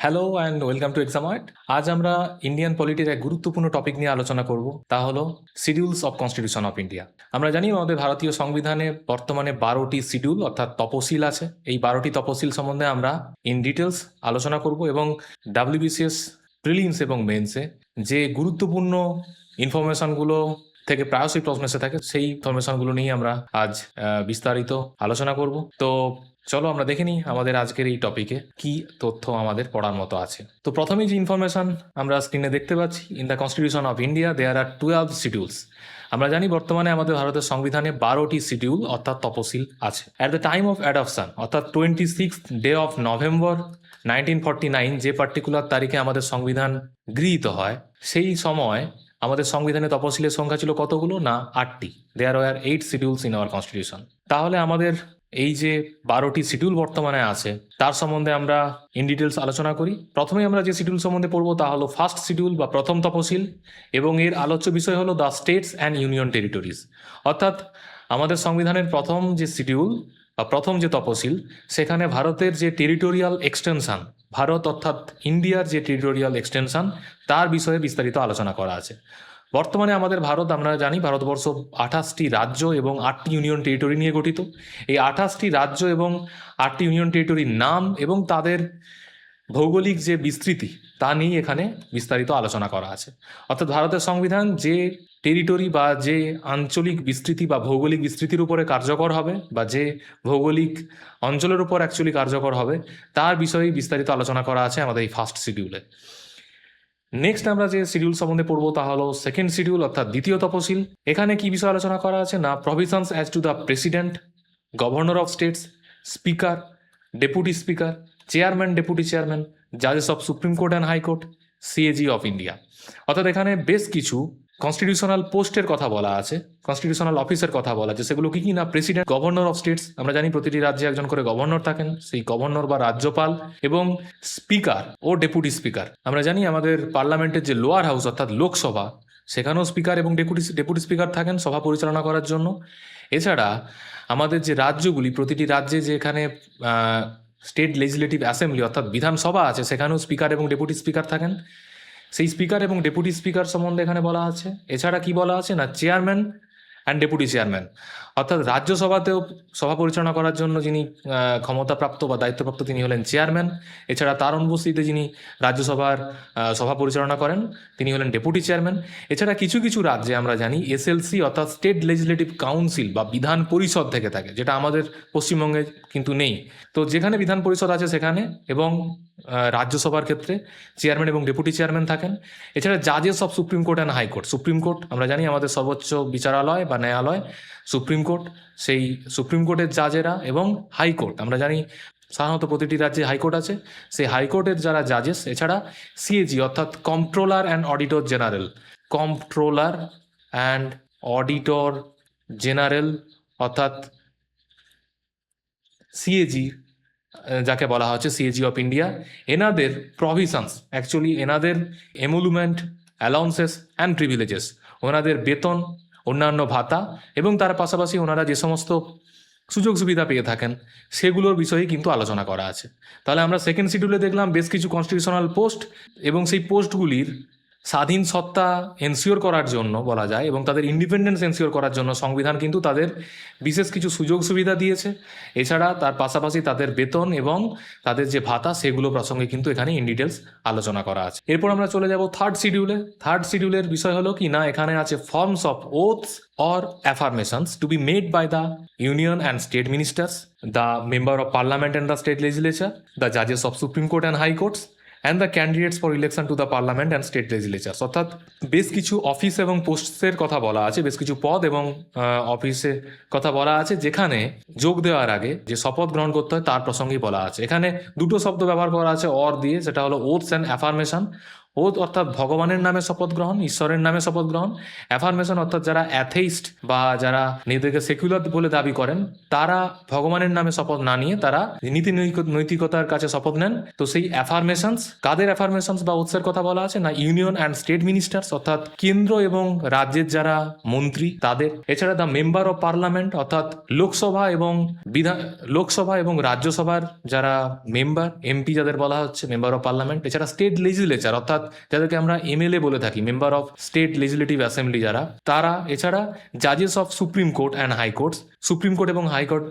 Hello and welcome to Examart. আজ আমরা Indian পলিটির এক গুরুত্বপূর্ণ টপিক নিয়ে আলোচনা করব, তা হলো schedules of constitution of India. আমরা জানি আমাদের ভারতীয় সংবিধানে বর্তমানে 12টি শিডিউল অর্থাৎ তপশিল আছে। এই 12টি তপশিল সম্বন্ধে আমরা ইন ডিটেলস আলোচনা করব এবং ডাব্লিউবিসিএস প্রিলিমস এবং মেন্সে যে গুরুত্বপূর্ণ ইনফরমেশনগুলো থেকে প্রায়শই প্রশ্ন এসে থাকে, সেই ইনফরমেশনগুলো নিয়ে আমরা আজ বিস্তারিত আলোচনা করব। তো চলো আমরা দেখে নিই আমাদের আজকের এই টপিকে কি তথ্য আমাদের পড়ার মতো আছে। তো প্রথমেই যে ইনফরমেশন আমরা স্ক্রিনে দেখতে পাচ্ছি, in the constitution of India there are 12 schedules. আমরা জানি বর্তমানে আমাদের ভারতের সংবিধানে 12টি শিডিউল অর্থাৎ তপশিল আছে। At the time of adoption অর্থাৎ 26th ডে অফ নভেম্বর 1949, যে পার্টিকুলার তারিখে আমাদের সংবিধান গৃহীত হয়, সেই সময় আমাদের সংবিধানে তপশিলের সংখ্যা ছিল কতগুলো? না, 8টি। There were 8 schedules in our constitution. তাহলে আমাদের এই যে 12টি শিডিউল বর্তমানে আছে তার সম্বন্ধে আমরা ইন ডিটেলস আলোচনা করি। প্রথমে আমরা যে শিডিউল সম্বন্ধে পড়বো তা হলো ফার্স্ট শিডিউল বা প্রথম তপশিল, এবং এর আলোচ্য বিষয় হলো the states and union territories. অর্থাৎ আমাদের সংবিধানের প্রথম যে শিডিউল বা প্রথম যে তপশিল, সেখানে ভারতের যে টেরিটোরিয়াল এক্সটেনশন, ভারত অর্থাৎ ইন্ডিয়ার যে টেরিটোরিয়াল এক্সটেনশন, তার বিষয়ে বিস্তারিত আলোচনা করা আছে। বর্তমানে আমাদের ভারত, আমরা জানি ভারতবর্ষ 28টি রাজ্য এবং 8টি ইউনিয়ন টেরিটরি নিয়ে গঠিত। এই 28টি রাজ্য এবং 8টি ইউনিয়ন টেরিটরির নাম এবং তাদের ভৌগোলিক যে বিস্তৃতি তা নিয়ে এখানে বিস্তারিত আলোচনা করা আছে। অর্থাৎ ভারতের সংবিধান যে টেরিটরি বা যে আঞ্চলিক বিস্তৃতি বা ভৌগোলিক বিস্তৃতির উপরে কার্যকর হবে, বা যে ভৌগোলিক অঞ্চলের উপর অ্যাকচুয়ালি কার্যকর হবে, তার বিষয়ে বিস্তারিত আলোচনা করা আছে আমাদের এই ফার্স্ট শিডিউলে। নেক্সট আমরা যে শিডিউল সম্বন্ধে পড়বো তা হলো সেকেন্ড শিডিউল অর্থাৎ দ্বিতীয় তপশিল। এখানে কি বিষয় আলোচনা করা আছে? না, provisions as to the president, governor of states, speaker, deputy speaker, chairman, deputy chairman, জাজেস of supreme court and high court, CAG of India. অর্থাৎ এখানে বেশ কিছু কনস্টিটিউশনাল পোস্টের কথা বলা আছে, কনস্টিটিউশনাল অফিসের কথা বলা আছে। সেগুলো কি কি? না, প্রেসিডেন্ট, গভর্নর অফ স্টেটস, আমরা জানি প্রতিটি রাজ্যে একজন করে গভর্নর থাকেন, সেই গভর্নর বা রাজ্যপাল, এবং স্পিকার ও ডেপুটি স্পিকার। আমরা জানি আমাদের পার্লামেন্টের যে লোয়ার হাউস অর্থাৎ লোকসভা, সেখানেও স্পিকার এবং ডেপুটি স্পিকার থাকেন সভা পরিচালনা করার জন্য। এছাড়া আমাদের যে রাজ্যগুলি, প্রতিটি রাজ্যে যেখানে স্টেট লেজিসলেটিভ অ্যাসেম্বলি অর্থাৎ বিধানসভা আছে, সেখানেও স্পিকার এবং ডেপুটি স্পিকার থাকেন। সেই স্পিকার এবং ডেপুটি স্পিকার সম্বন্ধে এখানে বলা আছে। এছাড়া কি বলা আছে? না, চেয়ারম্যান অ্যান্ড ডেপুটি চেয়ারম্যান, অর্থাৎ রাজ্যসভাতেও সভা পরিচালনা করার জন্য যিনি ক্ষমতাপ্রাপ্ত বা দায়িত্বপ্রাপ্ত, তিনি হলেন চেয়ারম্যান। এছাড়া তার অনুপস্থিতিতে যিনি রাজ্যসভার সভা পরিচালনা করেন, তিনি হলেন ডেপুটি চেয়ারম্যান। এছাড়া কিছু কিছু রাজ্যে আমরা জানি এসএলসি অর্থাৎ স্টেট লেজিসলেটিভ কাউন্সিল বা বিধান পরিষদ থেকে থাকে, যেটা আমাদের পশ্চিমবঙ্গে কিন্তু নেই। তো যেখানে বিধান পরিষদ আছে সেখানে এবং রাজ্যসভার ক্ষেত্রে চেয়ারম্যান এবং ডেপুটি চেয়ারম্যান থাকেন। এছাড়া জাজেস of supreme court and high court, supreme court আমরা জানি আমাদের সর্বোচ্চ বিচারালয় বা ন্যায়ালয় সুপ্রিম কোর্ট, সেই সুপ্রিম কোর্টের জাজেরা, এবং হাইকোর্ট আমরা জানি সাধারণত প্রতিটি রাজ্যে হাইকোর্ট আছে, সেই হাইকোর্টের যারা জাজেস। এছাড়া সিএজি অর্থাৎ comptroller and auditor general, comptroller and auditor general অর্থাৎ সিএজি যাকে বলা হচ্ছে সিএজি অফ ইন্ডিয়া, এনাদের প্রভিশনস, অ্যাকচুয়ালি এনাদের এমুলুমেন্ট, অ্যালাউন্সেস অ্যান্ড প্রিভিলেজেস, ওনাদের বেতন, অন্যান্য ভাতা এবং তার পাশাপাশি ওনারা যে সমস্ত সুযোগ সুবিধা পেয়ে থাকেন, সেগুলোর বিষয়ে কিন্তু আলোচনা করা আছে। তাহলে আমরা সেকেন্ড শিডিউলে দেখলাম বেশ কিছু কনস্টিটিউশনাল পোস্ট, এবং সেই পোস্টগুলির স্বাধীন সত্তা এনশিওর করার জন্য বলা যায়, এবং তাদের ইন্ডিপেন্ডেন্স এনশিওর করার জন্য সংবিধান কিন্তু তাদের বিশেষ কিছু সুযোগ সুবিধা দিয়েছে। এছাড়া তার পাশাপাশি তাদের বেতন এবং তাদের যে ভাতা, সেগুলো প্রসঙ্গে কিন্তু এখানে ইন ডিটেলস আলোচনা করা আছে। এরপর আমরা চলে যাব থার্ড শিডিউলে। থার্ড শিডিউলের বিষয় হলো কি না, এখানে আছে forms of oaths or affirmations to be made by the union and state ministers, the member of parliament and the state legislature, the judges of Supreme Court and High Courts, and the candidates for election to the parliament and state legislatures। অর্থাৎ বেশ কিছু office এবং পোস্টের কথা বলা আছে, বেশ কিছু পদ এবং অফিসের কথা বলা আছে, যেখানে যোগ দেওয়ার আগে যে শপথ গ্রহণ করতে হয় তার প্রসঙ্গেই বলা আছে। এখানে দুটো শব্দ ব্যবহার করা আছে অর দিয়ে, সেটা হলো ওথস অ্যান্ড অ্যাফার্মেশন। ওথ অর্থাৎ ভগবানের নামে শপথ গ্রহণ, ঈশ্বরের নামে শপথ গ্রহণ। অ্যাফার্মেশন অর্থাৎ যারা অ্যাথেইস্ট বা যারা নিজেদেরকে সেকুলার বলে দাবি করেন, তারা ভগবানের নামে শপথ না নিয়ে তারা নীতি নৈতিকতার কাছে শপথ নেন। তো সেই অ্যাফার্মেশনস, কাদের অ্যাফার্মেশনস বা ওথসের কথা বলা আছে না, ইউনিয়ন অ্যান্ড স্টেট মিনিস্টার্স অর্থাৎ কেন্দ্র এবং রাজ্যের যারা মন্ত্রী তাদের। এছাড়া দ্য মেম্বার অফ পার্লামেন্ট অর্থাৎ লোকসভা এবং রাজ্যসভার যারা মেম্বার, এমপি যাদের বলা হচ্ছে মেম্বার অফ পার্লামেন্ট। এছাড়া স্টেট লেজিসলেচার অর্থাৎ যাদেরকে আমরা এমএলএ বলে থাকি, member of state legislative assembly যারা, তারা। এছাড়া জাজেস of supreme court and high courts, supreme court এবং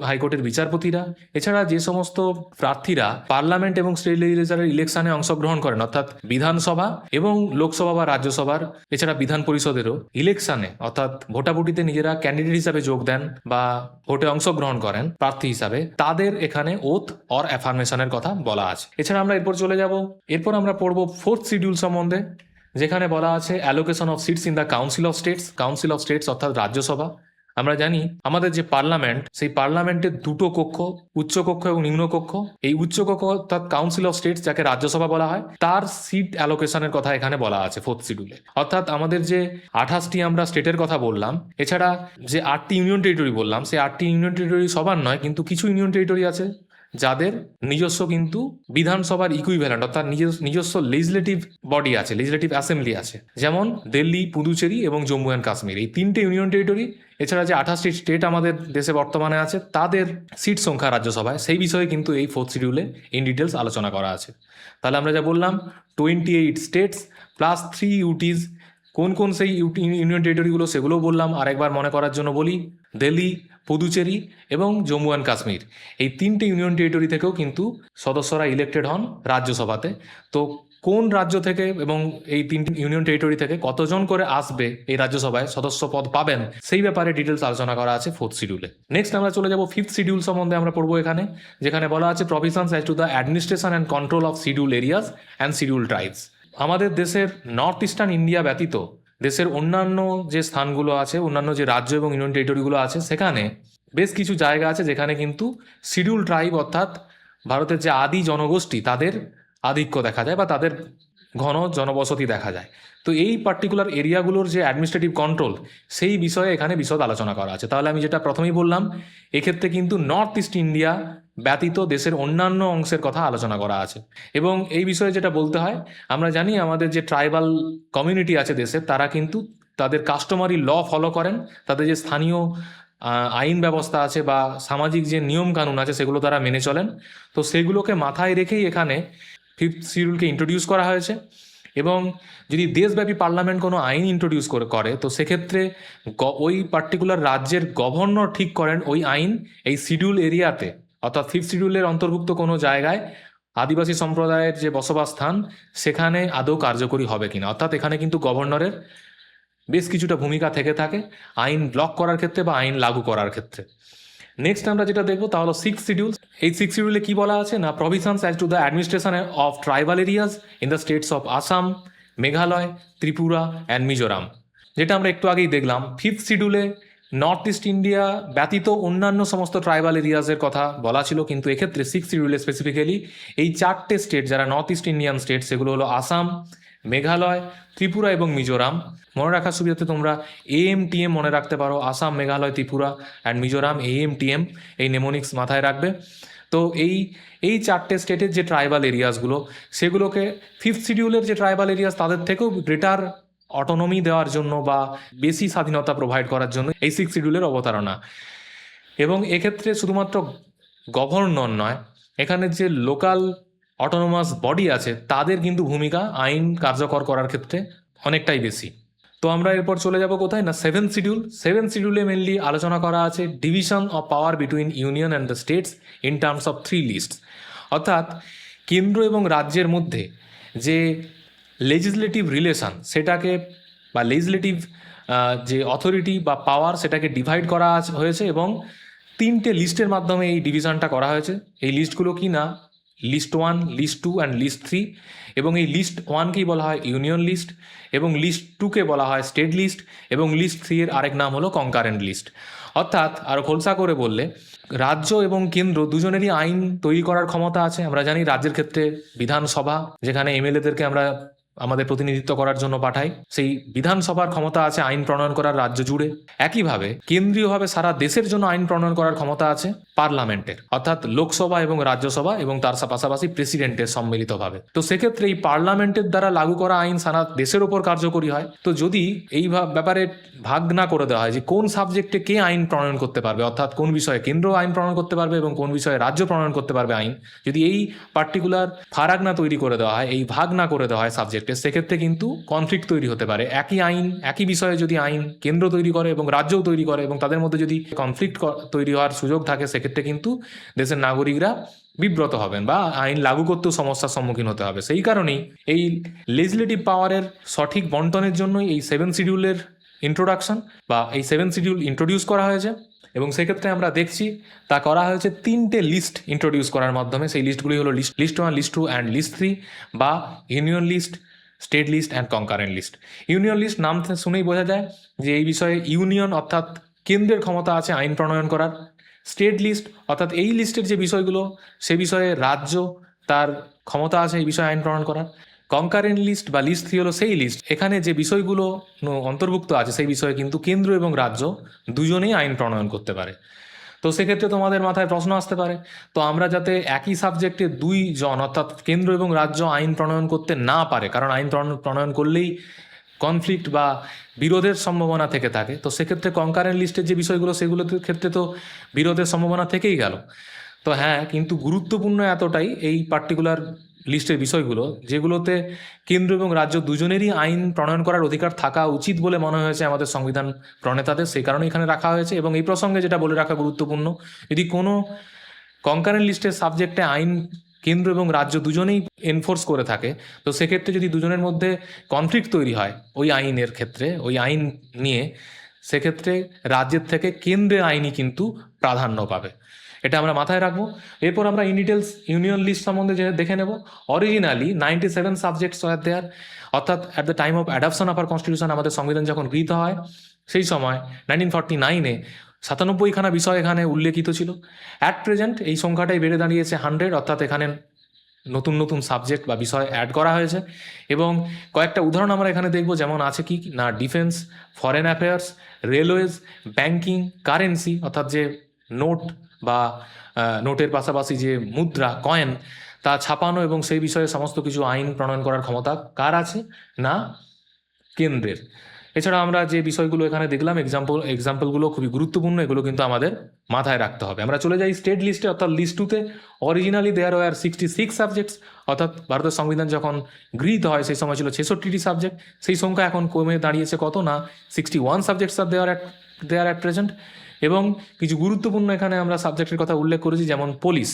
হাইকোর্টের বিচারপতিরা। এছাড়া যে সমস্ত প্রার্থীরা পার্লামেন্ট এবং স্টেট লেজিসলেচারের ইলেকশনে অংশগ্রহণ করেন অর্থাৎ বিধানসভা এবং লোকসভা বা রাজ্যসভার, এছাড়া বিধান পরিষদেরও ইলেকশনে অর্থাৎ ভোটাভুটিতে নিজেরা ক্যান্ডিডেট হিসাবে যোগ দেন বা ভোটে অংশগ্রহণ করেন প্রার্থী হিসাবে, তাদের এখানে ওথ অর অ্যাফার্মেশনের কথা বলা আছে। এছাড়া আমরা এরপর আমরা পড়বো ফোর্থ শিডিউল সম্বন্ধে, যেখানে বলা আছে allocation of seats in the council of states অর্থাৎ রাজ্যসভা। আমরা জানি আমাদের যে পার্লামেন্ট, সেই পার্লামেন্টের দুটো কক্ষ, উচ্চ কক্ষ এবং নিম্ন কক্ষ। এই উচ্চ কক্ষ অর্থাৎ কাউন্সিল অফ স্টেটস, যাকে রাজ্যসভা বলা হয়, তার সিট অ্যালোকেশনের কথা এখানে বলা আছে ফোর্থ শিডিউলে। অর্থাৎ আমাদের যে 28টি আমরা স্টেটের কথা বললাম, এছাড়া যে 8টি ইউনিয়ন টেরিটরি বললাম, সেই 8টি ইউনিয়ন টেরিটরি সবার নয়, কিন্তু কিছু ইউনিয়ন টেরিটরি আছে যাদের নিজস্ব কিন্তু বিধানসভার ইকুইভ্যালেন্ট অর্থাৎ নিজস্ব লেজিসলেটিভ বডি আছে, লেজিসলেটিভ অ্যাসেম্বলি আছে, যেমন দিল্লি, পুদুচেরি এবং জম্মু অ্যান্ড কাশ্মীর, এই 3টে ইউনিয়ন টেরিটরি। এছাড়া যে 28টি স্টেট আমাদের দেশে বর্তমানে আছে, তাদের সিট সংখ্যা রাজ্যসভায়, সেই বিষয়ে কিন্তু এই ফোর্থ শিডিউলে ইন ডিটেলস আলোচনা করা আছে। তাহলে আমরা যা বললাম 28 স্টেটস প্লাস 3 ইউটিজ। কোন কোন সেই ইউনিয়ন টেরিটরিগুলো সেগুলোও বললাম, আরেকবার মনে করার জন্য বলি। দিল্লি, পুদুচেরি এবং জম্মু অ্যান্ড কাশ্মীর, এই 3টে ইউনিয়ন টেরিটরি থেকেও কিন্তু সদস্যরা ইলেক্টেড হন রাজ্যসভাতে। তো কোন রাজ্য থেকে এবং এই 3টি ইউনিয়ন টেরিটরি থেকে কতজন করে আসবে এই রাজ্যসভায়, সদস্য পদ পাবেন, সেই ব্যাপারে ডিটেলস আলোচনা করা আছে ফোর্থ শিডিউলে। নেক্সট আমরা চলে যাব ফিফথ শিডিউল সম্বন্ধে আমরা পড়বো এখানে, যেখানে বলা আছে provisions as to the administration and control of schedule areas and schedule tribes. আমাদের দেশের নর্থ ইস্টার্ন ইন্ডিয়া ব্যতীত দেশের অন্যান্য যে স্থানগুলো আছে, অন্যান্য যে রাজ্য এবং ইউনিয়ন টেরিটরিগুলো আছে, সেখানে বেশ কিছু জায়গা আছে যেখানে কিন্তু শিডিউল ট্রাইব অর্থাৎ ভারতের যে আদি জনগোষ্ঠী, তাদের আধিক্য দেখা যায় বা তাদের ঘন জনবসতি দেখা যায়। তো এই পার্টিকুলার এরিয়াগুলোর যে অ্যাডমিনিস্ট্রেটিভ কন্ট্রোল, সেই বিষয়ে এখানে বিশদ আলোচনা করা আছে। তাহলে আমি যেটা প্রথমেই বললাম, এক্ষেত্রে কিন্তু নর্থ ইস্ট ইন্ডিয়া ব্যতীত দেশের অন্যান্য অংশের কথা আলোচনা করা আছে। এবং এই বিষয়ে যেটা বলতে হয়, আমরা জানি আমাদের যে ট্রাইবাল কমিউনিটি আছে দেশের, তারা কিন্তু তাদের কাস্টমারি ল ফলো করেন, তাদের যে স্থানীয় আইন ব্যবস্থা আছে বা সামাজিক যে নিয়ম কানুন আছে, সেগুলো তারা মেনে চলেন। তো সেগুলোকে মাথায় রেখেই এখানে ফিফথ শিডিউলকে ইন্ট্রোডিউস করা হয়েছে। এবং যদি দেশব্যাপী পার্লামেন্ট কোনো আইন ইন্ট্রোডিউস করে, তো সেক্ষেত্রে ওই পার্টিকুলার রাজ্যের গভর্নর ঠিক করেন ওই আইন এই শিডিউল এরিয়াতে অর্থাৎ ফিফথ শিডিউলের অন্তর্ভুক্ত কোনো জায়গায় আদিবাসী সম্প্রদায়ের যে বসবাস স্থান, সেখানে আদৌ কার্যকরী হবে কিনা। অর্থাৎ এখানে কিন্তু গভর্নরের বেশ কিছুটা ভূমিকা থেকে থাকে আইন ব্লক করার ক্ষেত্রে বা আইন লাগু করার ক্ষেত্রে। নেক্সট আমরা যেটা দেখবো তা হলো সিক্স শিডিউল। এই সিক্স শিডিউলে কি বলা আছে না, provisions as to the administration of tribal areas in the states of Assam, Meghalaya, Tripura and Mizoram. যেটা আমরা একটু আগেই দেখলাম, ফিফথ শিডিউলে নর্থ ইস্ট ইন্ডিয়া ব্যতীত অন্যান্য সমস্ত ট্রাইবাল এরিয়াসের কথা বলা ছিল, কিন্তু এক্ষেত্রে সিক্স শিডিউলে স্পেসিফিক্যালি এই 4টে স্টেট যারা নর্থ ইস্ট ইন্ডিয়ান স্টেট, সেগুলো হলো আসাম, মেঘালয়, ত্রিপুরা এবং মিজোরাম। মনে রাখার সুবিধাতে তোমরা AMTM মনে রাখতে পারো, আসাম, মেঘালয়, ত্রিপুরা অ্যান্ড মিজোরাম, AMTM, এই নেমোনিক্স মাথায় রাখবে। তো এই 4টে স্টেটের যে ট্রাইবাল এরিয়াসগুলো, সেগুলোকে ফিফথ শিডিউলের যে ট্রাইবাল এরিয়াস, তাদের থেকেও গ্রেটার অটোনমি দেওয়ার জন্য বা বেশি স্বাধীনতা প্রোভাইড করার জন্য এই সিক্স শিডিউলের অবতারণা। এবং এক্ষেত্রে শুধুমাত্র গভর্নর নয়, এখানে যে লোকাল অটোনোমাস বডি আছে, তাদের কিন্তু ভূমিকা আইন কার্যকর করার ক্ষেত্রে অনেকটাই বেশি। তো আমরা এরপর চলে যাব কোথায় না, সেভেন্থ শিডিউলে মেনলি আলোচনা করা আছে division of power between union and the states in terms of 3 list. অর্থাৎ কেন্দ্র এবং রাজ্যের মধ্যে যে লেজিসলেটিভ রিলেশন, সেটাকে বা লেজিসলেটিভ যে অথরিটি বা পাওয়ার, সেটাকে ডিভাইড করা হয়েছে এবং 3টে লিস্টের মাধ্যমে এই ডিভিশনটা করা হয়েছে। এই লিস্টগুলো কি না, লিস্ট 1, লিস্ট 2 অ্যান্ড লিস্ট 3। এবং এই লিস্ট 1কেই বলা হয় ইউনিয়ন লিস্ট, এবং লিস্ট 2কে বলা হয় স্টেট লিস্ট, এবং লিস্ট 3 এর আরেক নাম হলো কনকারেন্ট লিস্ট। অর্থাৎ আরও খোলসা করে বললে, রাজ্য এবং কেন্দ্র দুজনেরই আইন তৈরি করার ক্ষমতা আছে। আমরা জানি রাজ্যের ক্ষেত্রে বিধানসভা, যেখানে MLA-দেরকে আমরা আমাদের প্রতিনিধিত্ব করার জন্য পাঠায়, সেই বিধানসভার ক্ষমতা আছে আইন প্রণয়ন করার রাজ্য জুড়ে। একইভাবে কেন্দ্রীয়ভাবে সারা দেশের জন্য আইন প্রণয়ন করার ক্ষমতা আছে পার্লামেন্টের, অর্থাৎ লোকসভা এবং রাজ্যসভা এবং তার পাশাপাশি প্রেসিডেন্টের সম্মিলিতভাবে। তো সেক্ষেত্রে এই পার্লামেন্টের দ্বারা লাগু করা আইন সারা দেশের ওপর কার্যকরী হয়। তো যদি এই ব্যাপারে ভাগ না করে দেওয়া হয় যে কোন সাবজেক্টে কে আইন প্রণয়ন করতে পারবে, অর্থাৎ কোন বিষয়ে কেন্দ্র আইন প্রণয়ন করতে পারবে এবং কোন বিষয়ে রাজ্য প্রণয়ন করতে পারবে আইন, যদি এই পার্টিকুলার ফারাক না তৈরি করে দেওয়া হয়, এই ভাগ না করে দেওয়া হয় সাবজেক্টে, সেক্ষেত্রে কিন্তু কনফ্লিক্ট তৈরি হতে পারে। একই আইন, একই বিষয়ে যদি আইন কেন্দ্র তৈরি করে এবং রাজ্যও তৈরি করে এবং তাদের মধ্যে যদি কনফ্লিক্ট তৈরি হওয়ার সুযোগ থাকে, সেক্ষেত্রে কিন্তু দেশের নাগরিকরা বিব্রত হবেন বা আইন লাগু করতেও সমস্যার সম্মুখীন হতে হবে। সেই কারণেই এই লেজিসলেটিভ পাওয়ারের সঠিক বন্টনের জন্যই এই 7 শিডিউলের ইন্ট্রোডাকশন বা এই 7 শিডিউল ইন্ট্রোডিউস করা হয়েছে। এবং সেক্ষেত্রে আমরা দেখছি তা করা হয়েছে 3টে লিস্ট ইন্ট্রোডিউস করার মাধ্যমে। সেই লিস্টগুলি হলো লিস্ট 1, লিস্ট 2 অ্যান্ড লিস্ট 3, বা union list, state list and concurrent list. Union list নাম শুনেই বোঝা যায় যে এই বিষয়ে ইউনিয়ন অর্থাৎ কেন্দ্রের ক্ষমতা আছে আইন প্রণয়ন করার। স্টেট লিস্ট অর্থাৎ এই লিস্টের যে বিষয়গুলো, সে বিষয়ে রাজ্য তার ক্ষমতা আছে এই বিষয়ে আইন প্রণয়ন করার। কনকারেন্ট লিস্ট বা লিস্ট 3 হলো সেই লিস্ট, এখানে যে বিষয়গুলো অন্তর্ভুক্ত আছে সেই বিষয়ে কিন্তু কেন্দ্র এবং রাজ্য দুজনেই আইন প্রণয়ন করতে পারে। তো সেক্ষেত্রে তোমাদের মাথায় প্রশ্ন আসতে পারে, তো আমরা যাতে একই সাবজেক্টে 2 জন অর্থাৎ কেন্দ্র এবং রাজ্য আইন প্রণয়ন করতে না পারে, কারণ আইন প্রণয়ন করলেই কনফ্লিক্ট বা বিরোধের সম্ভাবনা থেকে থাকে, তো সেক্ষেত্রে কনকারেন্ট লিস্টের যে বিষয়গুলো সেগুলোর ক্ষেত্রে তো বিরোধের সম্ভাবনা থেকেই গেল। তো হ্যাঁ, কিন্তু গুরুত্বপূর্ণ এতটাই এই পার্টিকুলার লিস্টের বিষয়গুলো, যেগুলোতে কেন্দ্র এবং রাজ্য দুজনেরই আইন প্রণয়ন করার অধিকার থাকা উচিত বলে মনে হয়েছে আমাদের সংবিধান প্রণেতাদের, সেই কারণে এখানে রাখা হয়েছে। এবং এই প্রসঙ্গে যেটা বলে রাখা গুরুত্বপূর্ণ, যদি কোনো কনকারেন্ট লিস্টের সাবজেক্টে আইন কেন্দ্র এবং রাজ্য দুজনেই এনফোর্স করে থাকে, তো সেক্ষেত্রে যদি দুজনের মধ্যে কনফ্লিক্ট তৈরি হয় ওই আইনের ক্ষেত্রে, ওই আইন নিয়ে, সেক্ষেত্রে রাজ্যের থেকে কেন্দ্রের আইনই কিন্তু প্রাধান্য পাবে। এটা আমরা মাথায় রাখবো। এরপর আমরা ইন ডিটেলস ইউনিয়ন লিস্ট সম্বন্ধে দেখে নেব। অরিজিনালি 97 সাবজেক্টস ওয়ার দেয়ার, অর্থাৎ at the time of adoption of our constitution, আমাদের সংবিধান যখন গৃহীত হয় সেই সময় 1949-এ 97খানা বিষয় এখানে উল্লেখিত ছিল। অ্যাট প্রেজেন্ট এই সংখ্যাটাই বেড়ে দাঁড়িয়েছে 100, অর্থাৎ এখানে নতুন নতুন সাবজেক্ট বা বিষয় অ্যাড করা হয়েছে। এবং কয়েকটা উদাহরণ আমরা এখানে দেখব, যেমন আছে কি না, defence, foreign affairs, railways, banking, currency অর্থাৎ যে নোট বা নোটের পাশাপাশি যে মুদ্রা, কয়েন, তা ছাপানো এবং সেই বিষয়ে সমস্ত কিছু আইন প্রণয়ন করার ক্ষমতা কার আছে না কেন্দ্রের। এছাড়া আমরা যে বিষয়গুলো এখানে দেখলাম এক্সাম্পলগুলো খুবই গুরুত্বপূর্ণ, এগুলো কিন্তু আমাদের মাথায় রাখতে হবে। আমরা চলে যাই স্টেট লিস্টে অর্থাৎ লিস্ট 2-তে। অরিজিনালি দেয়ার ওয়ার 66 সাবজেক্টস, অর্থাৎ ভারতের সংবিধান যখন গৃহীত হয় সেই সময় ছিল 66টি সাবজেক্ট। সেই সংখ্যা এখন কমে দাঁড়িয়েছে কত না 61 subjects are there at present. এবং কিছু গুরুত্বপূর্ণ এখানে আমরা সাবজেক্টের কথা উল্লেখ করেছি, যেমন পুলিশ,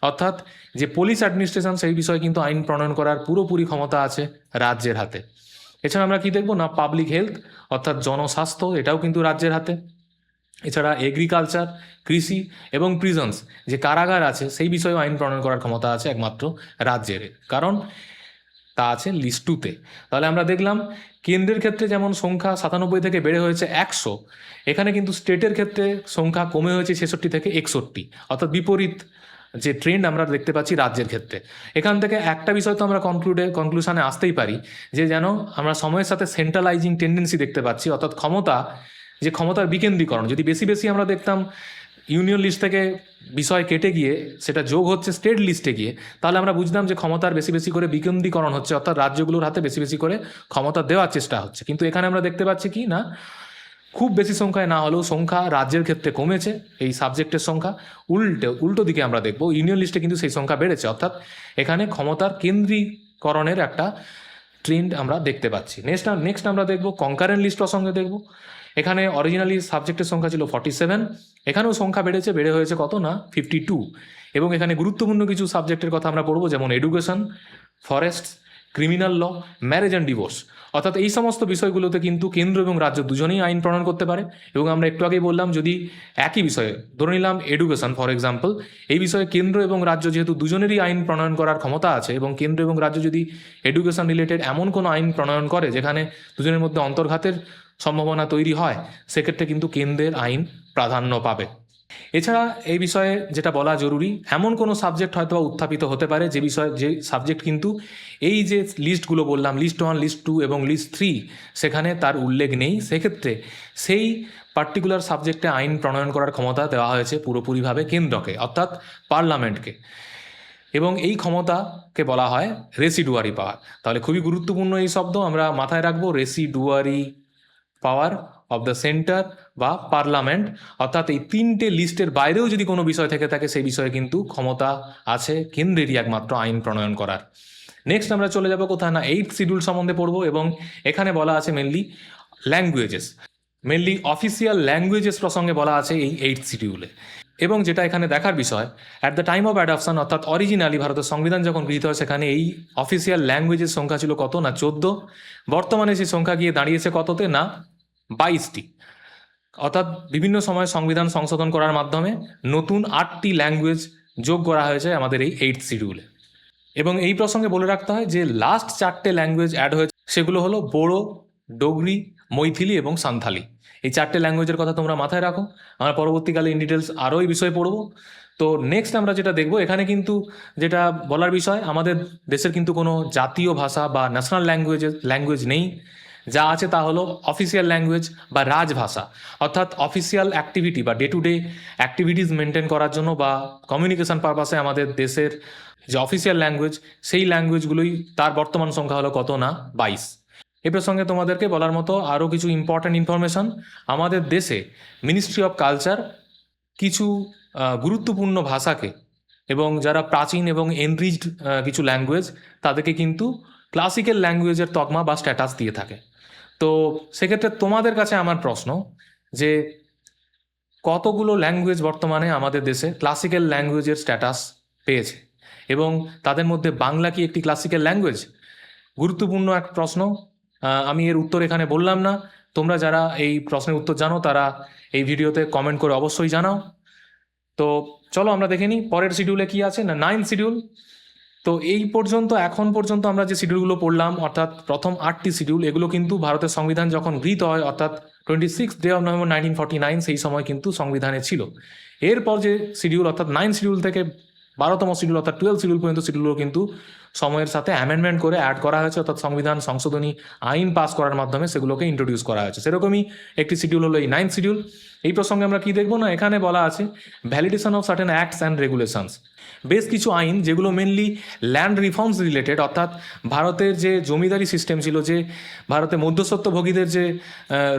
অর্থাৎ যে পুলিশ অ্যাডমিনিস্ট্রেশন, সেই বিষয়ে কিন্তু আইন প্রণয়ন করার পুরোপুরি ক্ষমতা আছে রাজ্যের হাতে। এছাড়া আমরা কি দেখবো না, পাবলিক হেলথ অর্থাৎ জনস্বাস্থ্য, এটাও কিন্তু রাজ্যের হাতে। এছাড়া এগ্রিকালচার, কৃষি এবং প্রিজনস, যে কারাগার আছে, সেই বিষয়েও আইন প্রণয়ন করার ক্ষমতা আছে একমাত্র রাজ্যের, কারণ তা আছে লিস্ট 2-তে। তাহলে আমরা দেখলাম কেন্দ্রের ক্ষেত্রে যেমন সংখ্যা 97 থেকে বেড়ে হয়েছে 100, এখানে কিন্তু স্টেটের ক্ষেত্রে সংখ্যা কমে হয়েছে 66 থেকে 61, অর্থাৎ বিপরীত যে ট্রেন্ড আমরা দেখতে পাচ্ছি রাজ্যের ক্ষেত্রে। এখান থেকে একটা বিষয় তো আমরা কনক্লুশনে আসতেই পারি, যে যেন আমরা সময়ের সাথে সেন্ট্রালাইজিং টেন্ডেন্সি দেখতে পাচ্ছি, অর্থাৎ ক্ষমতার বিকেন্দ্রীকরণ। যদি বেশি বেশি আমরা দেখতাম ইউনিয়ন লিস্ট থেকে বিষয় কেটে গিয়ে সেটা যোগ হচ্ছে স্টেট লিস্টে গিয়ে, তাহলে আমরা বুঝতাম যে ক্ষমতার বেশি বেশি করে বিকেন্দ্রীকরণ হচ্ছে, অর্থাৎ রাজ্যগুলোর হাতে বেশি বেশি করে ক্ষমতা দেওয়ার চেষ্টা হচ্ছে। কিন্তু এখানে আমরা দেখতে পাচ্ছি কি না, খুব বেশি সংখ্যায় না হলেও সংখ্যা রাজ্যের ক্ষেত্রে কমেছে এই সাবজেক্টের সংখ্যা। উল্টো দিকে আমরা দেখব ইউনিয়ন লিস্টে কিন্তু সেই সংখ্যা বেড়েছে, অর্থাৎ এখানে ক্ষমতার কেন্দ্রীকরণের একটা ট্রেন্ড আমরা দেখতে পাচ্ছি। নেক্সট আমরা দেখব কনকারেন্ট লিস্ট প্রসঙ্গে দেখব। এখানে অরিজিনালি সাবজেক্টের সংখ্যা ছিল 47, এখানেও সংখ্যা বেড়ে হয়েছে কত না 52। এবং এখানে গুরুত্বপূর্ণ কিছু সাবজেক্টের কথা আমরা পড়বো, যেমন education, forests, criminal law, marriage and divorce, অর্থাৎ এই সমস্ত বিষয়গুলোতে কিন্তু কেন্দ্র এবং রাজ্য দুজনেই আইন প্রণয়ন করতে পারে। এবং আমরা একটু আগেই বললাম, যদি একই বিষয়ে ধরে নিলাম এডুকেশন ফর এক্সাম্পল, এই বিষয়ে কেন্দ্র এবং রাজ্য যেহেতু দুজনেরই আইন প্রণয়ন করার ক্ষমতা আছে, এবং কেন্দ্র এবং রাজ্য যদি এডুকেশন রিলেটেড এমন কোনো আইন প্রণয়ন করে যেখানে দুজনের মধ্যে অন্তর্ঘাতের সম্ভাবনা তৈরি হয়, সেক্ষেত্রে কিন্তু কেন্দ্রের আইন প্রাধান্য পাবে। এছাড়া এই বিষয়ে যেটা বলা জরুরি, এমন কোনো সাবজেক্ট হয়তো বা উত্থাপিত হতে পারে যে সাবজেক্ট কিন্তু এই যে লিস্টগুলো বললাম, লিস্ট 1, লিস্ট 2 এবং লিস্ট 3, সেখানে তার উল্লেখ নেই। সেক্ষেত্রে সেই পার্টিকুলার সাবজেক্টে আইন প্রণয়ন করার ক্ষমতা দেওয়া হয়েছে পুরোপুরিভাবে কেন্দ্রকে, অর্থাৎ পার্লামেন্টকে, এবং এই ক্ষমতাকে বলা হয় রেসিডুয়ারি পাওয়ার। তাহলে খুবই গুরুত্বপূর্ণ এই শব্দ আমরা মাথায় রাখবো, রেসিডুয়ারি পাওয়ার অফ দ্য সেন্টার বা পার্লামেন্ট। অর্থাৎ এই তিনটে লিস্টের বাইরেও যদি কোনো বিষয় থেকে থাকে সেই বিষয়ে কিন্তু ক্ষমতা আছে কেন্দ্রেরই একমাত্র আইন প্রণয়ন করার। নেক্সট আমরা চলে যাব কোথায় না, 8th শিডিউল সম্বন্ধে পড়বো, এবং এখানে বলা আছে mainly languages, mainly official languages প্রসঙ্গে বলা আছে এই 8th শিডিউলে। এবং যেটা এখানে দেখার বিষয়, at the time of adoption অর্থাৎ অরিজিনালি ভারতের সংবিধান যখন গৃহীত হয় সেখানে এই অফিসিয়াল ল্যাঙ্গুয়েজের সংখ্যা ছিল কত না 14। বর্তমানে সেই সংখ্যা গিয়ে দাঁড়িয়েছে কততে না 22টি। অর্থাৎ বিভিন্ন সময় সংবিধান সংশোধন করার মাধ্যমে নতুন 8টি ল্যাঙ্গুয়েজ যোগ করা হয়েছে আমাদের এই 8th শিডিউলে। এবং এই প্রসঙ্গে বলে রাখতে হয় যে লাস্ট 4টে ল্যাঙ্গুয়েজ অ্যাড হয়েছে, সেগুলো হলো বোড়ো, ডোগরি, মৈথিলি এবং সান্থালি। এই 4টে ল্যাঙ্গুয়েজের কথা তোমরা মাথায় রাখো, আমরা পরবর্তীকালে ইন ডিটেলস আরও এই বিষয়ে পড়বো। তো নেক্সট আমরা যেটা দেখবো, এখানে কিন্তু যেটা বলার বিষয়, আমাদের দেশের কিন্তু কোনো জাতীয় ভাষা বা ন্যাশনাল ল্যাঙ্গুয়েজ নেই। যা আছে তা হলো অফিসিয়াল ল্যাঙ্গুয়েজ বা রাজভাষা, অর্থাৎ অফিসিয়াল অ্যাক্টিভিটি বা day to day activities maintain করার জন্য বা কমিউনিকেশন পারপাসে আমাদের দেশের যে অফিসিয়াল ল্যাঙ্গুয়েজ, সেই ল্যাঙ্গুয়েজগুলোই তার বর্তমান সংখ্যা হলো কত না 22। এ প্রসঙ্গে তোমাদেরকে বলার মতো আরও কিছু ইম্পর্ট্যান্ট ইনফরমেশন, আমাদের দেশে মিনিস্ট্রি অফ কালচার কিছু গুরুত্বপূর্ণ ভাষাকে এবং যারা প্রাচীন এবং এনরিচড কিছু ল্যাঙ্গুয়েজ, তাদেরকে কিন্তু ক্লাসিক্যাল ল্যাঙ্গুয়েজের তকমা বা স্ট্যাটাস দিয়ে থাকে। তো সেক্ষেত্রে তোমাদের কাছে আমার প্রশ্ন যে কতগুলো ল্যাঙ্গুয়েজ বর্তমানে আমাদের দেশে ক্লাসিক্যাল ল্যাঙ্গুয়েজের স্ট্যাটাস পেয়েছে, এবং তাদের মধ্যে বাংলা কি একটি ক্লাসিক্যাল ল্যাঙ্গুয়েজ? গুরুত্বপূর্ণ এক প্রশ্ন। আমি এর উত্তর এখানে বললাম না, তোমরা যারা এই প্রশ্নের উত্তর জানো তারা এই ভিডিওতে কমেন্ট করে অবশ্যই জানাও। তো চলো আমরা দেখে নিই পরের শিডিউলে কি আছে না 9th শিডিউল। তো এই পর্যন্ত এখন পর্যন্ত আমরা যে শিডিউলগুলো পড়লাম, অর্থাৎ প্রথম 8টি শিডিউল, এগুলো কিন্তু ভারতের সংবিধান যখন গৃহীত হয় অর্থাৎ 26 November 1949, সেই সময় কিন্তু সংবিধানে ছিল। এরপর যে শিডিউল অর্থাৎ 9 শিডিউল থেকে 12তম শিডিউল অর্থাৎ 12 শিডিউল পর্যন্ত শিডিউলগুলো কিন্তু সময়ের সাথে অ্যামেন্ডমেন্ট করে অ্যাড করা হয়েছে, অর্থাৎ সংবিধান সংশোধনী আইন পাস করার মাধ্যমে সেগুলোকে ইন্ট্রোডিউস করা হয়েছে। সেরকমই একটি শিডিউল হলো এই 9th শিডিউল। এই প্রসঙ্গে আমরা কি দেখবো না, এখানে বলা আছে validation of certain acts and regulations, বেশ কিছু আইন যেগুলো মেনলি ল্যান্ড রিফর্মস রিলেটেড, অর্থাৎ ভারতের যে জমিদারি সিস্টেম ছিল, যে ভারতে মধ্যস্বত্বভোগীদের যে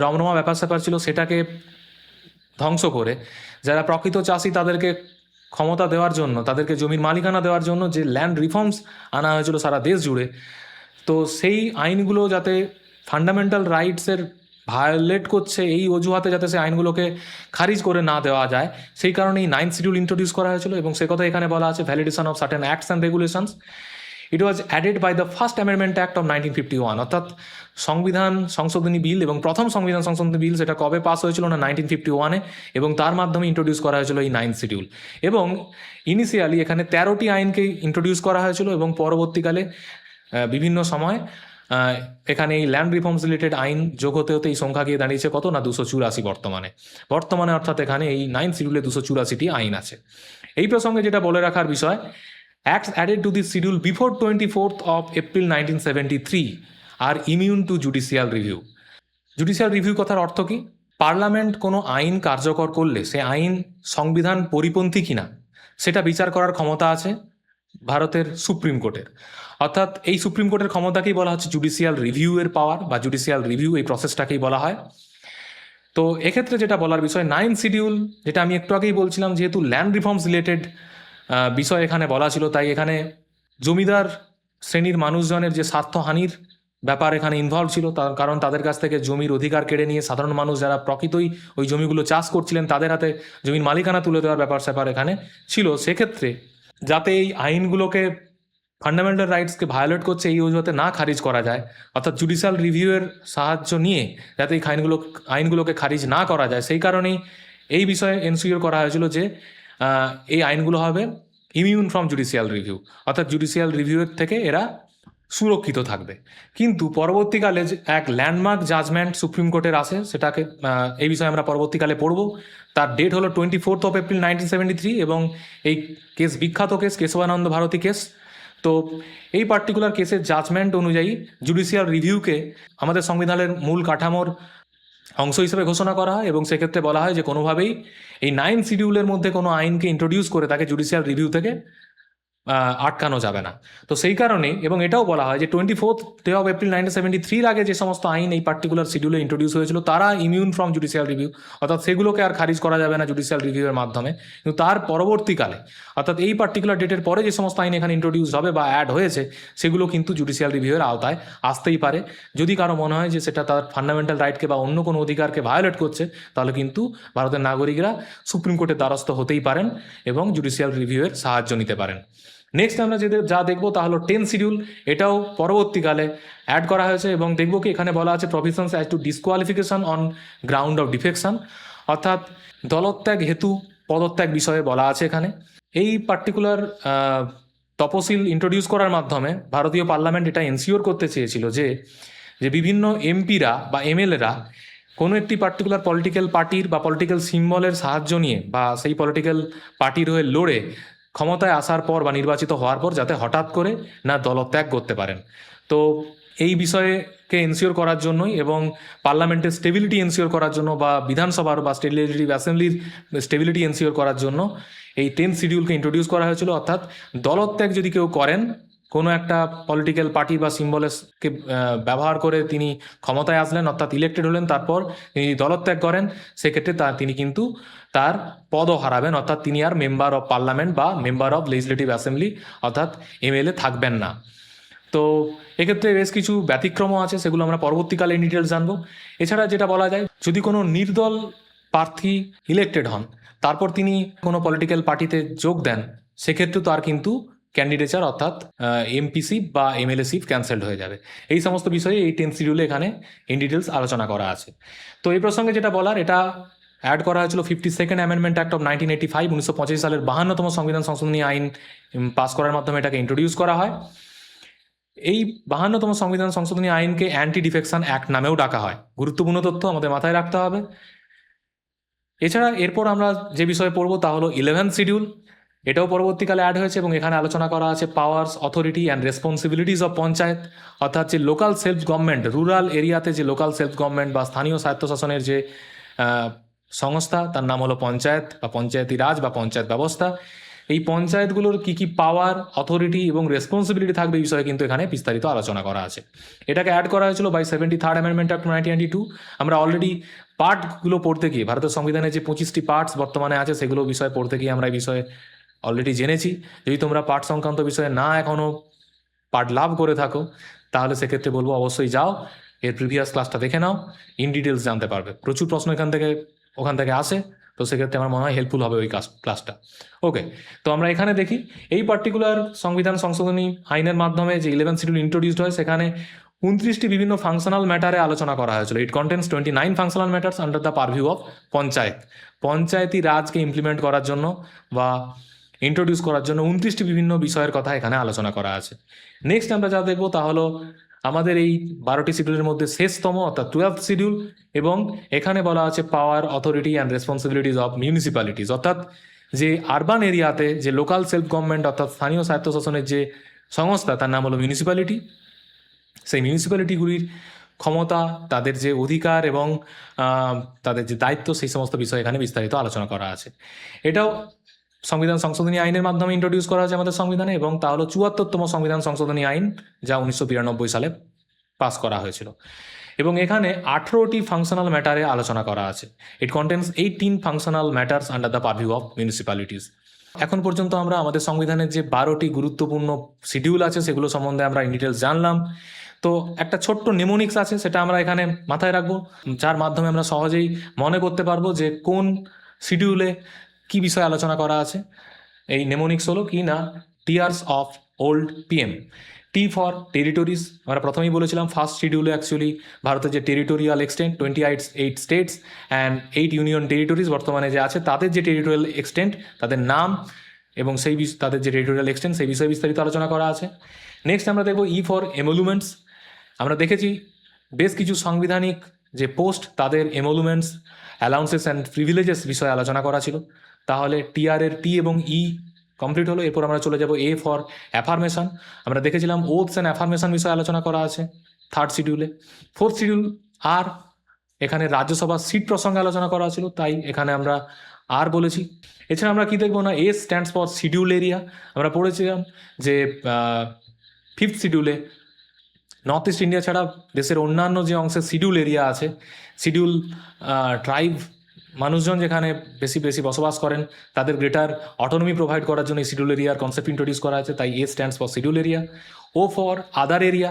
রমরমা ব্যাপার স্যাপার ছিল, সেটাকে ধ্বংস করে যারা প্রকৃত চাষি তাদেরকে ক্ষমতা দেওয়ার জন্য, তাদেরকে জমির মালিকানা দেওয়ার জন্য যে ল্যান্ড রিফর্মস আনা হয়েছিল সারা দেশ জুড়ে, তো সেই আইনগুলো যাতে ফান্ডামেন্টাল রাইটসের ভায়োলেট করছে এই অজুহাতে যাতে সেই আইনগুলোকে খারিজ করে না দেওয়া যায়, সেই কারণে এই 9th শিডিউল ইন্ট্রোডিউস করা হয়েছিল। এবং সে কথা এখানে বলা আছে validation of certain acts and regulations, it was added by the first amendment act of 1951, অর্থাৎ সংবিধান সংশোধনী বিল এবং প্রথম সংবিধান সংশোধনী বিল সেটা কবে পাস হয়েছিল না 1951-এ, এবং তার মাধ্যমে ইন্ট্রোডিউস করা হয়েছিল এই 9th শিডিউল। এবং ইনিশিয়ালি এখানে 13টি আইনকে ইন্ট্রোডিউস করা হয়েছিল, এবং পরবর্তীকালে বিভিন্ন সময় এখানে এই ল্যান্ড রিফর্মস রিলেটেড আইন যোগ হতে হতে এই সংখ্যা গিয়ে দাঁড়িয়েছে কত না 284 বর্তমানে অর্থাৎ এখানে এই 9th শিডিউলে 284টি আইন আছে। এই প্রসঙ্গে যেটা বলে রাখার বিষয়, acts added to this schedule before 24th of April 1973 are immune to judicial review. Judicial review কথার অর্থ কি? পার্লামেন্ট কোনো আইন কার্যকর করলে সে আইন সংবিধান পরিপন্থী কিনা সেটা বিচার করার ক্ষমতা আছে ভারতের সুপ্রিম কোর্টের, অর্থাৎ এই সুপ্রিম কোর্টের ক্ষমতাকেই বলা হচ্ছে জুডিশিয়াল রিভিউ এর পাওয়ার বা জুডিশিয়াল রিভিউ, এই প্রসেসটাকেই বলা হয়। তো এক্ষেত্রে যেটা বলার বিষয়, 9th শিডিউল যেটা আমি একটু আগেই বলছিলাম, যেহেতু ল্যান্ড রিফর্মস রিলেটেড বিষয় এখানে বলা ছিল, তাই এখানে জমিদার শ্রেণীর মানুষজনের যে স্বার্থহানির ব্যাপার এখানে ইনভলভ ছিল, তার কারণ তাদের কাছ থেকে জমির অধিকার কেড়ে নিয়ে সাধারণ মানুষ যারা প্রকৃতই ওই জমিগুলো চাষ করছিলেন তাদের হাতে জমির মালিকানা তুলে দেওয়ার ব্যাপার স্যাপার এখানে ছিল। সেক্ষেত্রে যাতে এই আইনগুলোকে ফান্ডামেন্টাল রাইটসকে ভায়োলেট করছে এই অজুহাতে না খারিজ করা যায়, অর্থাৎ জুডিশিয়াল রিভিউয়ের সাহায্য নিয়ে যাতে এই আইনগুলোকে খারিজ না করা যায়, সেই কারণেই এই বিষয়ে এনশিওর করা হয়েছিল যে এই আইনগুলো হবে ইমিউন ফ্রম জুডিশিয়াল রিভিউ, অর্থাৎ জুডিশিয়াল রিভিউয়ের থেকে এরা সুরক্ষিত থাকবে। কিন্তু পরবর্তীকালে যে এক ল্যান্ডমার্ক জাজমেন্ট সুপ্রিম কোর্টের আসে, সেটাকে এই বিষয়ে আমরা পরবর্তীকালে পড়ব। তার ডেট হলো 24 এপ্রিল 1973 এবং এই কেস বিখ্যাত কেস কেশবানন্দ ভারতী কেস। তো এই পার্টিকুলার কেসের জাজমেন্ট অনুযায়ী জুডিশিয়াল রিভিউকে আমাদের সংবিধানের মূল কাঠামোর অংশ হিসেবে ঘোষণা করা হয় এবং সেক্ষেত্রে বলা হয় যে কোনোভাবেই এই 9 শিডিউলের মধ্যে কোনো আইনকে ইন্ট্রোডিউস করে তাকে জুডিশিয়াল রিভিউ থেকে আটকানো যাবে না। তো সেই কারণে এবং এটাও বলা হয় যে 24 এপ্রিল 1973 আগে যে সমস্ত আইন এই পার্টিকুলার শিডিউলে ইন্ট্রোডিউস হয়েছিল তারা ইমিউন ফ্রম জুডিশিয়াল রিভিউ, অর্থাৎ সেগুলোকে আর খারিজ করা যাবে না জুডিশিয়াল রিভিউয়ের মাধ্যমে। কিন্তু তার পরবর্তীকালে অর্থাৎ এই পার্টিকুলার ডেটের পরে যে সমস্ত আইন এখানে ইন্ট্রোডিউস হবে বা অ্যাড হয়েছে সেগুলো কিন্তু জুডিশিয়াল রিভিউয়ের আওতায় আসতেই পারে। যদি কারো মনে হয় যে সেটা তার ফান্ডামেন্টাল রাইটকে বা অন্য কোনো অধিকারকে ভায়োলেট করছে, তাহলে কিন্তু ভারতের নাগরিকরা সুপ্রিম কোর্টের দ্বারস্থ হতেই পারেন এবং জুডিশিয়াল রিভিউয়ের সাহায্য নিতে পারেন। নেক্সট আমরা যা দেখবো তা হলো 10 শিডিউল। এটাও পরবর্তীকালে অ্যাড করা হয়েছে এবং দেখবো কি এখানে বলা আছে provisions as two disqualification on ground of defection, অর্থাৎ দলত্যাগ হেতু পদত্যাগ বিষয়ে বলা আছে এখানে। এই পার্টিকুলার তপশিল ইন্ট্রোডিউস করার মাধ্যমে ভারতীয় পার্লামেন্ট এটা এনশিওর করতে চেয়েছিল যে বিভিন্ন এমপিরা বা এমএলএরা কোনো একটি পার্টিকুলার পলিটিক্যাল পার্টির বা পলিটিক্যাল সিম্বলের সাহায্য নিয়ে বা সেই পলিটিক্যাল পার্টির হয়ে লড়ে ক্ষমতায় আসার পর বা নির্বাচিত হওয়ার পর যাতে হঠাৎ করে না দলত্যাগ করতে পারেন। তো এই বিষয়কে এনশিওর করার জন্যই এবং পার্লামেন্টের স্টেবিলিটি এনশিওর করার জন্য বা বিধানসভার বা স্টেট লেজিসলেটিভ অ্যাসেম্বলির স্টেবিলিটি এনশিওর করার জন্য এই 10 শিডিউলকে ইন্ট্রোডিউস করা হয়েছিল। অর্থাৎ দলত্যাগ যদি কেউ করেন, কোনো একটা পলিটিক্যাল পার্টি বা সিম্বলকে ব্যবহার করে তিনি ক্ষমতায় আসলেন অর্থাৎ ইলেক্টেড হলেন, তারপর তিনি দলত্যাগ করেন, সেক্ষেত্রে তিনি কিন্তু তার পদও হারাবেন, অর্থাৎ তিনি আর মেম্বার অফ পার্লামেন্ট বা মেম্বার অফ লেজিসলেটিভ অ্যাসেম্বলি অর্থাৎ এমএলএ থাকবেন না। তো এক্ষেত্রে বেশ কিছু ব্যতিক্রমও আছে, সেগুলো আমরা পরবর্তীকালে ডিটেলস জানবো। এছাড়া যেটা বলা যায়, যদি কোনো নির্দল প্রার্থী ইলেক্টেড হন তারপর তিনি কোনো পলিটিক্যাল পার্টিতে যোগ দেন, সেক্ষেত্রে তার কিন্তু ক্যান্ডিডেচার অর্থাৎ এমপিসি বা এমএলএসিপ ক্যান্সেলড হয়ে যাবে। এই সমস্ত বিষয়ে এই 10 শিডিউলে এখানে ইন ডিটেলস আলোচনা করা আছে। তো এই প্রসঙ্গে যেটা বলার, এটা অ্যাড করা হয়েছিল 52nd অ্যামেন্ডমেন্ট অ্যাক্ট অফ 1985, 1985 সালের 52তম সংবিধান সংশোধনী আইন পাস করার মাধ্যমে এটাকে ইন্ট্রোডিউস করা হয়। এই 52তম সংবিধান সংশোধনী আইনকে অ্যান্টি ডিফেকশন অ্যাক্ট নামেও ডাকা হয়। গুরুত্বপূর্ণ তথ্য আমাদের মাথায় রাখতে হবে। এছাড়া এরপর আমরা যে বিষয়ে পড়বো তা হলো 11th শিডিউল। এটাও পরবর্তীকালে অ্যাড হয়েছে এবং এখানে আলোচনা করা আছে powers, authority and responsibilities of panchayat, অর্থাৎ যে লোকাল সেলফ গভর্নমেন্ট, রুরাল এরিয়াতে যে লোকাল সেলফ গভর্নমেন্ট বা স্থানীয় স্বায়ত্তশাসনের যে সংস্থা, তার নাম হলো পঞ্চায়েত বা পঞ্চায়েতি রাজ বা পঞ্চায়েত ব্যবস্থা। এই পঞ্চায়েতগুলোর কি কি পাওয়ার, অথরিটি এবং রেসপন্সিবিলিটি থাকবে এই বিষয়ে কিন্তু এখানে বিস্তারিত আলোচনা করা আছে। এটাকে অ্যাড করা হয়েছিল বাই 73rd অ্যামেন্ডমেন্ট অফ 1992। আমরা অলরেডি পার্টগুলো পড়তে গিয়ে, ভারতের সংবিধানে যে 25টি পার্টস বর্তমানে আছে সেগুলো বিষয়ে পড়তে গিয়ে আমরা এই বিষয়ে অলরেডি জেনেছি। যদি তোমরা পার্ট সংক্রান্ত বিষয়ে না এখনও পার্ট লাভ করে থাকো, তাহলে সেক্ষেত্রে বলবো অবশ্যই যাও, এর প্রিভিয়াস ক্লাসটা দেখে নাও, ইন ডিটেলস জানতে পারবে। প্রচুর প্রশ্ন ওখান থেকে আসে, তো সেক্ষেত্রে আমার মনে হয় হেল্পফুল হবে ওই ক্লাসটা। ওকে, তো আমরা এখানে দেখি এই পার্টিকুলার সংবিধান সংশোধনী আইনের মাধ্যমে যে 11th শিডিউল ইন্ট্রোডিউসড হয়, সেখানে 29টি বিভিন্ন ফাংশনাল ম্যাটারে আলোচনা করা হয়েছিল। It contains 29 functional matters under the purview of panchayat. Panchayati রাজকে ইমপ্লিমেন্ট করার জন্য বা ইন্ট্রোডিউস করার জন্য 29টি বিভিন্ন বিষয়ের কথা এখানে আলোচনা করা আছে। নেক্সট আমরা যা দেখবো তা হলো আমাদের এই 12টি শিডিউলের মধ্যে শেষতম অর্থাৎ 12th শিডিউল, এবং এখানে বলা আছে power, authority and responsibilities of municipalities, অর্থাৎ যে আরবান এরিয়াতে যে লোকাল সেলফ গভর্নমেন্ট অর্থাৎ স্থানীয় স্বায়ত্তশাসনের যে সংস্থা, তার নাম হলো মিউনিসিপ্যালিটি। সেই মিউনিসিপ্যালিটিগুলির ক্ষমতা, তাদের যে অধিকার এবং তাদের যে দায়িত্ব, সেই সমস্ত বিষয় এখানে বিস্তারিত আলোচনা করা আছে। এটাও সংবিধান সংশোধনী আইনের মাধ্যমে ইন্ট্রোডিউস করা হয়েছে আমাদের সংবিধানে, এবং তা হলো 74তম সংবিধান সংশোধনী আইন, যা 1992 সালে পাস করা হয়েছিল। এবং এখানে 18টি ফাংশনাল ম্যাটারে আলোচনা করা আছে। It contains 18 functional matters under the purview of municipalities. এখন পর্যন্ত আমরা আমাদের সংবিধানের যে 12টি গুরুত্বপূর্ণ শিডিউল আছে সেগুলো সম্বন্ধে আমরা ইন ডিটেলস জানলাম। তো একটা ছোট্ট নেমোনিক্স আছে, সেটা আমরা এখানে মাথায় রাখবো, যার মাধ্যমে আমরা সহজেই মনে করতে পারবো যে কোন শিডিউলে কি বিষয়ে আলোচনা করা আছে। এই নেমোনিক্স হলো কি না, tears of old PM. T for territories. আমরা প্রথমেই বলেছিলাম ফার্স্ট শিডিউলে অ্যাকচুয়ালি ভারতের যে territorial extent 28 states and 8 union territories বর্তমানে যে আছে, তাদের যে টেরিটোরিয়াল এক্সটেন্ট, তাদের নাম এবং তাদের যে টেরিটোরিয়াল এক্সটেন্ট, সেই বিষয়ে বিস্তারিত আলোচনা করা আছে। নেক্সট আমরা দেখব ই ফর এমলুমেন্টস। আমরা দেখেছি বেশ কিছু সাংবিধানিক যে পোস্ট তাদের এমলুমেন্টস, অ্যালাউন্সেস অ্যান্ড প্রিভিলেজেস বিষয়ে আলোচনা করা ছিল। তাহলে টিআর এর টি এবং ই কমপ্লিট হলো। এরপর আমরা চলে যাব এ ফর অ্যাফার্মেশন। আমরা দেখেছিলাম ওথস অ্যান্ড অ্যাফার্মেশন বিষয়ে আলোচনা করা আছে থার্ড শিডিউলে। ফোর্থ শিডিউল আর, এখানে রাজ্যসভা সিট প্রসঙ্গে আলোচনা করা ছিল, তাই এখানে আমরা আর বলেছি। এছাড়া আমরা কি দেখবো না, এ স্ট্যান্ডস ফর শিডিউল এরিয়া। আমরা পড়েছিলাম যে ফিফথ শিডিউলে নর্থ ইস্ট ইন্ডিয়া ছাড়া দেশের অন্যান্য যে অংশে শিডিউল এরিয়া আছে, শিডিউল ট্রাইব মানুষজন যেখানে বেশি বেশি বসবাস করেন, তাদের গ্রেটার অটোনমি প্রোভাইড করার জন্য এই শিডিউল এরিয়ার কনসেপ্ট ইন্ট্রোডিউস করা আছে, তাই A stands for schedule area. O for other area.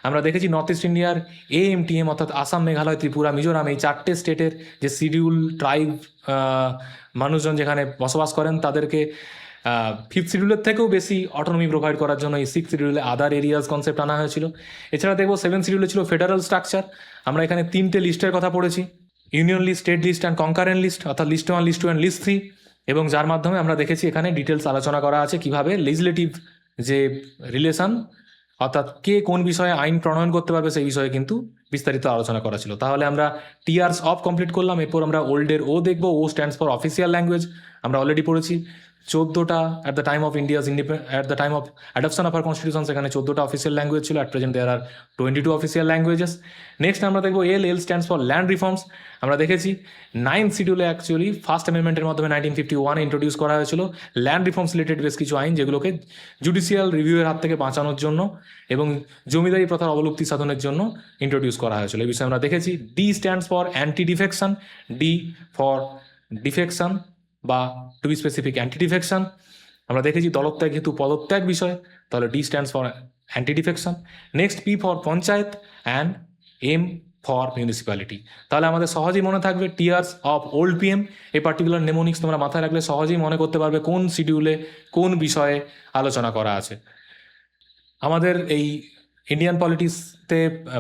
আমরা দেখেছি নর্থ ইস্ট ইন্ডিয়ার এএমটিএম অর্থাৎ আসাম, মেঘালয়, ত্রিপুরা, মিজোরাম এই চারটে স্টেটের যে শিডিউল ট্রাইব মানুষজন যেখানে বসবাস করেন তাদেরকে ফিফথ শিডিউলের থেকেও বেশি অটোনমি প্রোভাইড করার জন্য এই সিক্স শিডিউলে আদার এরিয়াস কনসেপ্ট আনা হয়েছিল। এছাড়া দেখবো সেভেন শিডিউলে ছিল ফেডারেল স্ট্রাকচার। আমরা এখানে তিনটে লিস্টের কথা পড়েছি, union list, state list and concurrent list, অর্থাৎ লিস্ট 1, লিস্ট 2 অ্যান্ড লিস্ট 3, এবং যার মাধ্যমে আমরা দেখেছি এখানে ডিটেলস আলোচনা করা আছে কিভাবে লেজিসলেটিভ যে রিলেশন, অর্থাৎ কে কোন বিষয়ে আইন প্রণয়ন করতে পারবে সেই বিষয়ে কিন্তু বিস্তারিত আলোচনা করা ছিল। তাহলে আমরা টিআরস অফ কমপ্লিট করলাম। এরপর আমরা ওল্ডের ও দেখবো। O stands for official language. আমরা অলরেডি পড়েছি 14টা at the time of India's at the time of adoption of our constitution, সেখানে 14টা অফিসিয়াল ল্যাঙ্গুয়েজ ছিল। At present there are 22 official languages. Next আমরা দেখবো L stands for land reforms. আমরা দেখেছি 9th শিডিউলে অ্যাকচুয়ালি ফার্স্ট অ্যামেন্ডমেন্টের মাধ্যমে 1951 ইন্ট্রোডিউস করা হয়েছিল ল্যান্ড রিফর্মস রিলেটেড বেশ কিছু আইন, যেগুলোকে জুডিশিয়াল রিভিউয়ের হাত থেকে বাঁচানোর জন্য এবং জমিদারি প্রথার অবলুপ্তি সাধনের জন্য ইন্ট্রোডিউস করা হয়েছিল। এই বিষয়ে আমরা দেখেছি D stands for anti defection. D for defection বা to be specific anti defection. আমরা দেখেছি দলত্যাগ হেতু পদত্যাগ বিষয়, তাহলে D stands for anti defection. Next P for panchayat and M for municipality. তাহলে আমাদের সহজেই মনে থাকবে টিয়ার্স অফ ওল্ড পিএম। এই পার্টিকুলার নেমোনিক্স তোমরা মাথায় রাখলে সহজেই মনে করতে পারবে কোন শিডিউলে কোন বিষয়ে আলোচনা করা আছে। আমাদের এই ইন্ডিয়ান পলিটিক্সতে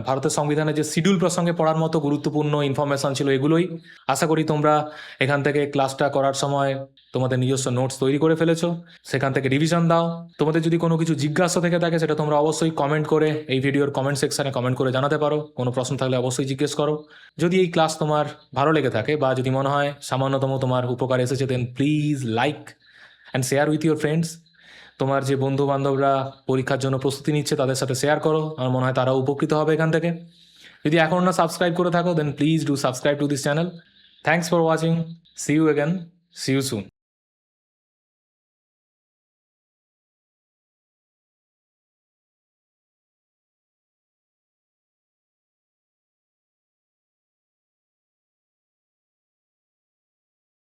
ভারতের সংবিধানে যে শিডিউল প্রসঙ্গে পড়ার মতো গুরুত্বপূর্ণ ইনফরমেশন ছিল এগুলোই। আশা করি তোমরা এখান থেকে ক্লাসটা করার সময় তোমাদের নিজস্ব নোটস তৈরি করে ফেলেছো, সেখান থেকে রিভিশন দাও। তোমাদের যদি কোনো কিছু জিজ্ঞাসা থেকে থাকে সেটা তোমরা অবশ্যই কমেন্ট করে এই ভিডিওর কমেন্ট সেকশনে কমেন্ট করে জানাতে পারো। কোনো প্রশ্ন থাকলে অবশ্যই জিজ্ঞেস করো। যদি এই ক্লাস তোমার ভালো লেগে থাকে বা যদি মনে হয় সামান্যতম তোমার উপকার এসেছে, then please like and share with your friends. তোমার যে বন্ধু বান্ধবরা পরীক্ষার জন্য প্রস্তুতি নিচ্ছে তাদের সাথে শেয়ার করো, আমার মনে হয় তারাও উপকৃত হবে এখান থেকে। যদি এখন না সাবস্ক্রাইব করে থাকো, then please do subscribe to this channel. Thanks for watching. See you again. See you soon.